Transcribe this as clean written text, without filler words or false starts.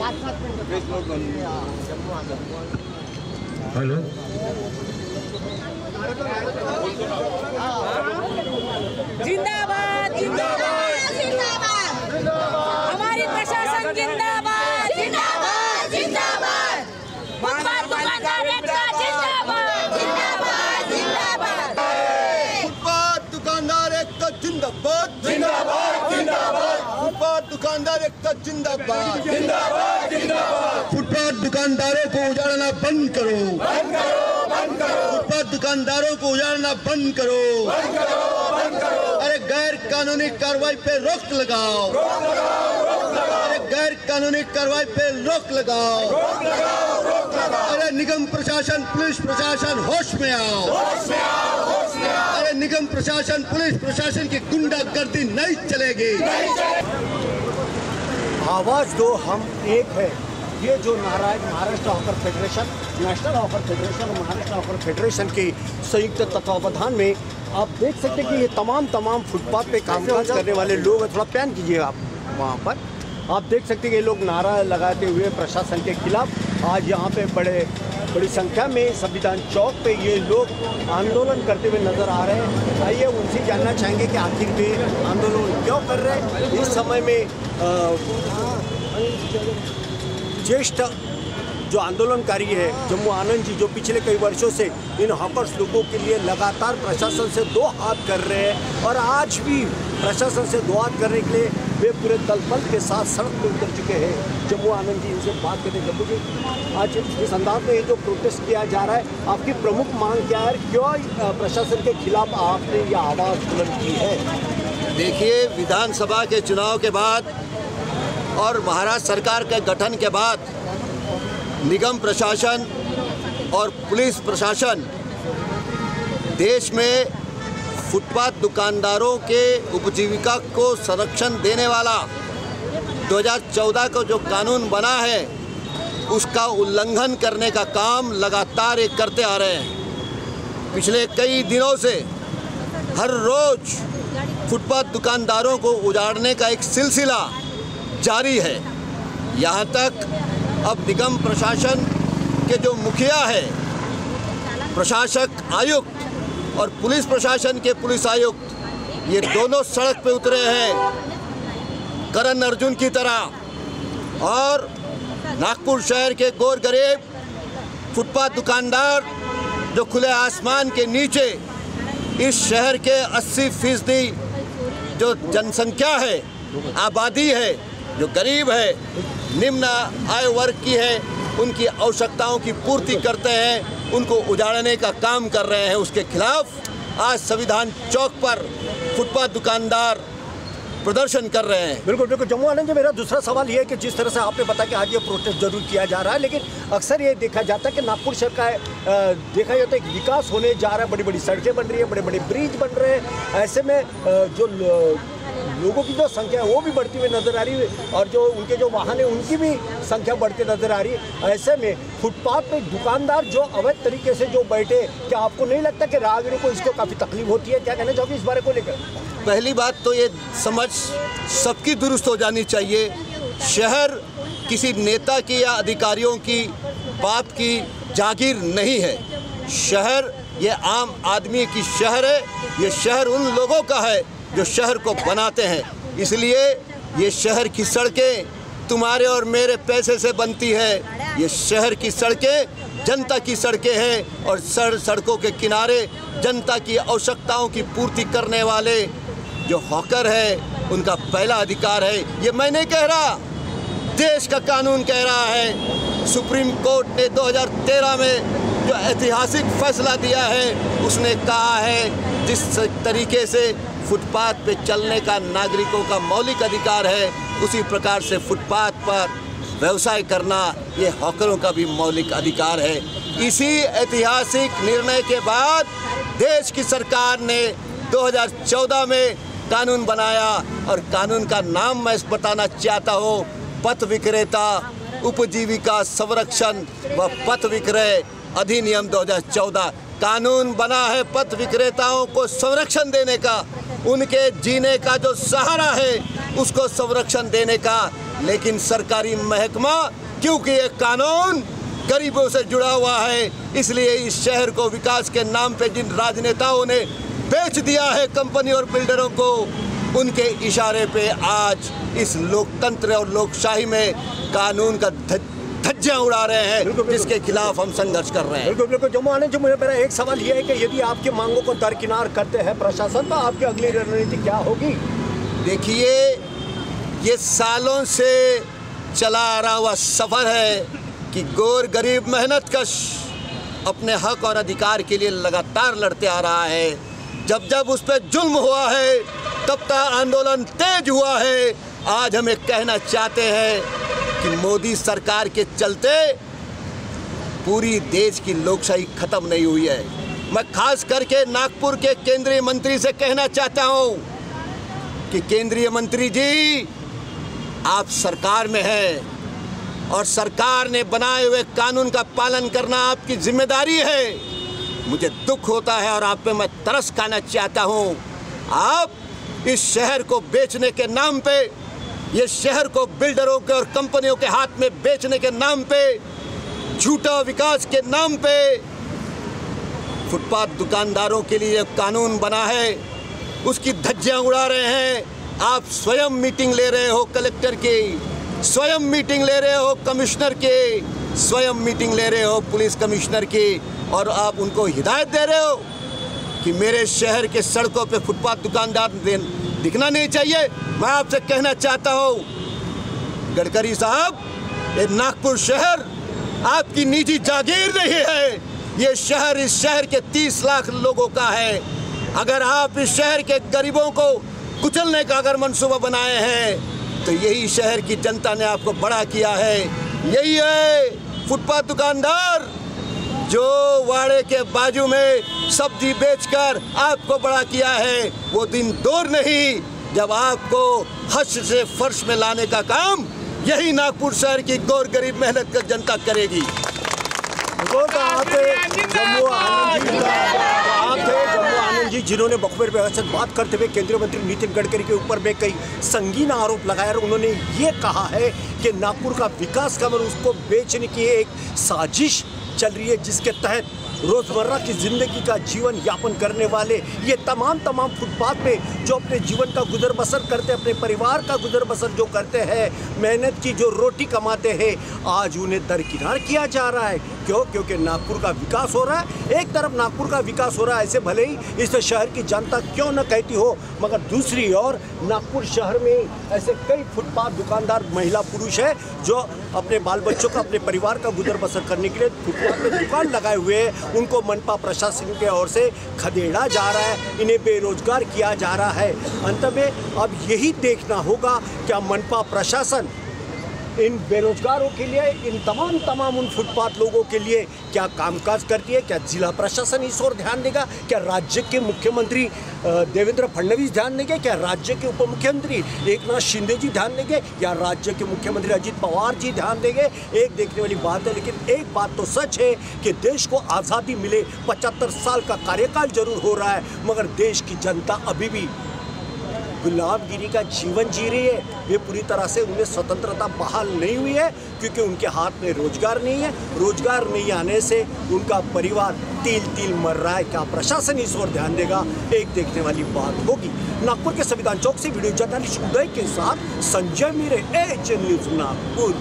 Hello, जिंदाबाद जिंदाबाद जिंदाबाद, हमारी प्रशासन जिंदाबाद जिंदाबाद जिंदाबाद, फुटपाथ दुकानदार एकता जिंदाबाद जिंदाबाद जिंदाबाद, फुटपाथ दुकानदार एकता जिंदाबाद जिंदाबाद जिंदाबाद, फुटपाथ दुकानदार एकता जिंदाबाद जिंदाबाद जिंदाबाद, फुटपाथ दुकानदारों को उजाड़ना बंद करो, बंद करो, बंद करो, फुटपाथ दुकानदारों को उजाड़ना बंद करो, बंद करो, बंद करो। अरे गैर कानूनी कार्रवाई पे रोक लगाओ, रोक लगाओ, रोक लगाओ। अरे गैर कानूनी कार्रवाई पे रोक लगाओ, रोक लगाओ, रोक लगाओ। अरे निगम प्रशासन, पुलिस प्रशासन, होश में आओ, होश में आओ, होश में आओ। अरे निगम प्रशासन, पुलिस प्रशासन की गुंडागर्दी नहीं चलेगी। आवाज दो, हम एक है, ये जो नारा है Maharashtra hawker federation, national hawker federation और महाराष्ट्र हॉकर फेडरेशन के संयुक्त तत्वावधान में आप देख सकते हैं कि ये तमाम फुटपाथ पे कामकाज करने वाले लोग हैं। थोड़ा पैन कीजिए आप वहाँ पर, आप देख सकते हैं कि ये लोग नारा लगाते हुए प्रशासन के खिलाफ आज यहाँ पे बड़ी संख्या में संविधान चौक पे ये लोग आंदोलन करते हुए नजर आ रहे हैं। आइए उनसे जानना चाहेंगे कि आखिर वे आंदोलन क्यों कर रहे हैं। इस समय में ज्येष्ठ जो आंदोलनकारी है जम्मू आनंद जी, जो पिछले कई वर्षों से इन हॉकर्स लोगों के लिए लगातार प्रशासन से दो हाथ कर रहे हैं और आज भी प्रशासन से दो हाथ करने के लिए वे पूरे दल बल के साथ सड़क पर उतर चुके हैं। जम्मू आनंद जी, इनसे बात करने जम्मू जी, आज इस अंदाज में ये जो प्रोटेस्ट किया जा रहा है, आपकी प्रमुख मांग क्या है? क्यों प्रशासन के खिलाफ आपने ये आवाज़ बुलंद की है? देखिए, विधानसभा के चुनाव के बाद और महाराष्ट्र सरकार के गठन के बाद निगम प्रशासन और पुलिस प्रशासन देश में फुटपाथ दुकानदारों के उपजीविका को संरक्षण देने वाला 2014 का जो कानून बना है उसका उल्लंघन करने का काम लगातार ये करते आ रहे हैं। पिछले कई दिनों से हर रोज फुटपाथ दुकानदारों को उजाड़ने का एक सिलसिला जारी है। यहाँ तक अब निगम प्रशासन के जो मुखिया है, प्रशासक आयुक्त और पुलिस प्रशासन के पुलिस आयुक्त, ये दोनों सड़क पे उतरे हैं करण अर्जुन की तरह। और नागपुर शहर के गोर गरीब फुटपाथ दुकानदार जो खुले आसमान के नीचे इस शहर के 80% जो जनसंख्या है, आबादी है, जो गरीब है, निम्न आय वर्ग की है, उनकी आवश्यकताओं की पूर्ति करते हैं, उनको उजाड़ने का काम कर रहे हैं। उसके खिलाफ आज संविधान चौक पर फुटपाथ दुकानदार प्रदर्शन कर रहे हैं। बिल्कुल बिल्कुल। जम्मू आनंद जी, मेरा दूसरा सवाल ये है कि जिस तरह से आपने बताया कि आज ये प्रोटेस्ट जरूर किया जा रहा है, लेकिन अक्सर ये देखा जाता है कि नागपुर शहर का देखा जाता है कि विकास होने जा रहा है, बड़ी बड़ी सड़कें बन रही है, बड़े बड़े ब्रिज बन रहे हैं। ऐसे में जो लोगों की जो संख्या है वो भी बढ़ती हुई नजर आ रही है और जो उनके जो वाहन है उनकी भी संख्या बढ़ती नजर आ रही है। ऐसे में फुटपाथ पे दुकानदार जो अवैध तरीके से जो बैठे, क्या आपको नहीं लगता कि राहगीरों को इसको काफ़ी तकलीफ होती है? क्या कहना चाहोगे इस बारे को लेकर? पहली बात तो ये समझ सबकी दुरुस्त हो जानी चाहिए। शहर किसी नेता की या अधिकारियों की बाप की जागीर नहीं है। शहर ये आम आदमी की शहर है। ये शहर उन लोगों का है जो शहर को बनाते हैं। इसलिए ये शहर की सड़कें तुम्हारे और मेरे पैसे से बनती है। ये शहर की सड़कें जनता की सड़कें हैं और सड़कों के किनारे जनता की आवश्यकताओं की पूर्ति करने वाले जो हॉकर है उनका पहला अधिकार है। ये मैं नहीं कह रहा, देश का कानून कह रहा है। सुप्रीम कोर्ट ने 2013 में जो ऐतिहासिक फैसला दिया है उसने कहा है जिस तरीके से फुटपाथ पे चलने का नागरिकों का मौलिक अधिकार है, उसी प्रकार से फुटपाथ पर व्यवसाय करना ये हॉकरों का भी मौलिक अधिकार है। इसी ऐतिहासिक निर्णय के बाद देश की सरकार ने 2014 में कानून बनाया और कानून का नाम मैं बताना चाहता हूँ, पथ विक्रेता उपजीविका संरक्षण व पथ विक्रय अधिनियम 2014 कानून बना है पथ विक्रेताओं को संरक्षण देने का, उनके जीने का जो सहारा है उसको संरक्षण देने का। लेकिन सरकारी महकमा, क्योंकि ये कानून गरीबों से जुड़ा हुआ है, इसलिए इस शहर को विकास के नाम पे जिन राजनेताओं ने बेच दिया है कंपनी और बिल्डरों को, उनके इशारे पे आज इस लोकतंत्र और लोकशाही में कानून का धज्जियां उड़ा रहे हैं, जिसके खिलाफ हम संघर्ष कर रहे हैं। बिल्कुल जो माने जो मेरा एक सवाल ये है कि यदि आपकी मांगों को दरकिनार करते हैं प्रशासन, तो आपकी अगली रणनीति क्या होगी? देखिए, ये सालों से चला आ रहा हुआ सफर है कि गोर गरीब मेहनतकश अपने हक और अधिकार के लिए लगातार लड़ते आ रहा है। जब जब उस पर जुल्म हुआ है तब तक आंदोलन तेज हुआ है। आज हम एक कहना चाहते हैं कि मोदी सरकार के चलते पूरी देश की लोकशाही खत्म नहीं हुई है। मैं खास करके नागपुर के केंद्रीय मंत्री से कहना चाहता हूं कि केंद्रीय मंत्री जी, आप सरकार में हैं और सरकार ने बनाए हुए कानून का पालन करना आपकी जिम्मेदारी है। मुझे दुख होता है और आप पे मैं तरस खाना चाहता हूं। आप इस शहर को बेचने के नाम पे, ये शहर को बिल्डरों के और कंपनियों के हाथ में बेचने के नाम पे, झूठा विकास के नाम पे, फुटपाथ दुकानदारों के लिए कानून बना है, उसकी धज्जियां उड़ा रहे हैं। आप स्वयं मीटिंग ले रहे हो कलेक्टर की, स्वयं मीटिंग ले रहे हो कमिश्नर की, स्वयं मीटिंग ले रहे हो पुलिस कमिश्नर की, और आप उनको हिदायत दे रहे हो कि मेरे शहर के सड़कों पे फुटपाथ दुकानदार दिखना नहीं चाहिए। मैं आपसे कहना चाहता हूँ गडकरी साहब, ये नागपुर शहर आपकी निजी जागीर नहीं है। ये शहर इस शहर के 30 लाख लोगों का है। अगर आप इस शहर के गरीबों को कुचलने का अगर मंसूबा बनाए हैं तो यही शहर की जनता ने आपको बड़ा किया है। यही है फुटपाथ दुकानदार जो वाड़े के बाजू में सब्जी बेचकर आपको बड़ा किया है। वो दिन दूर नहीं जब आपको हर्ष से फर्श में लाने का काम यही नागपुर शहर की गौर गरीब मेहनत कर जनता करेगी। जम्मू आनंद जी, जिन्होंने बखूबी व्यवस्थित बात करते हुए केंद्रीय मंत्री नितिन गडकरी के ऊपर में कई संगीन आरोप लगाए और उन्होंने ये कहा है कि नागपुर का विकास का उसको बेचने की एक साजिश चल रही है, जिसके तहत रोजमर्रा की जिंदगी का जीवन यापन करने वाले ये तमाम फुटपाथ पे जो अपने जीवन का गुजर बसर करते, अपने परिवार का गुजर बसर जो करते हैं, मेहनत की जो रोटी कमाते हैं, आज उन्हें दरकिनार किया जा रहा है। क्यों? क्योंकि नागपुर का विकास हो रहा है। एक तरफ नागपुर का विकास हो रहा है, ऐसे भले ही इस शहर की जनता क्यों न कहती हो, मगर दूसरी ओर नागपुर शहर में ऐसे कई फुटपाथ दुकानदार महिला पुरुष है जो अपने बाल बच्चों का, अपने परिवार का गुजर बसर करने के लिए फुटपाथ पे दुकान लगाए हुए हैं। उनको मनपा प्रशासन की ओर से खदेड़ा जा रहा है, इन्हें बेरोजगार किया जा रहा है। अंत में अब यही देखना होगा क्या मनपा प्रशासन इन बेरोजगारों के लिए, इन तमाम उन फुटपाथ लोगों के लिए क्या कामकाज करती है? क्या जिला प्रशासन इस ओर ध्यान देगा? क्या राज्य के मुख्यमंत्री देवेंद्र फडणवीस ध्यान देंगे? क्या राज्य के उप मुख्यमंत्री एकनाथ शिंदे जी ध्यान देंगे? या राज्य के मुख्यमंत्री अजित पवार जी ध्यान देंगे? एक देखने वाली बात है, लेकिन एक बात तो सच है कि देश को आज़ादी मिले 75 साल का कार्यकाल जरूर हो रहा है, मगर देश की जनता अभी भी गुलामगिरी का जीवन जी रही है। वे पूरी तरह से उन्हें स्वतंत्रता बहाल नहीं हुई है, क्योंकि उनके हाथ में रोजगार नहीं है। रोजगार नहीं आने से उनका परिवार तिल मर रहा है। क्या प्रशासन इस ओर ध्यान देगा? एक देखने वाली बात होगी। नागपुर के संविधान चौक से वीडियो जर्नलिस्ट उदय के साथ संजय मीरे, एएचएन न्यूज़ नागपुर।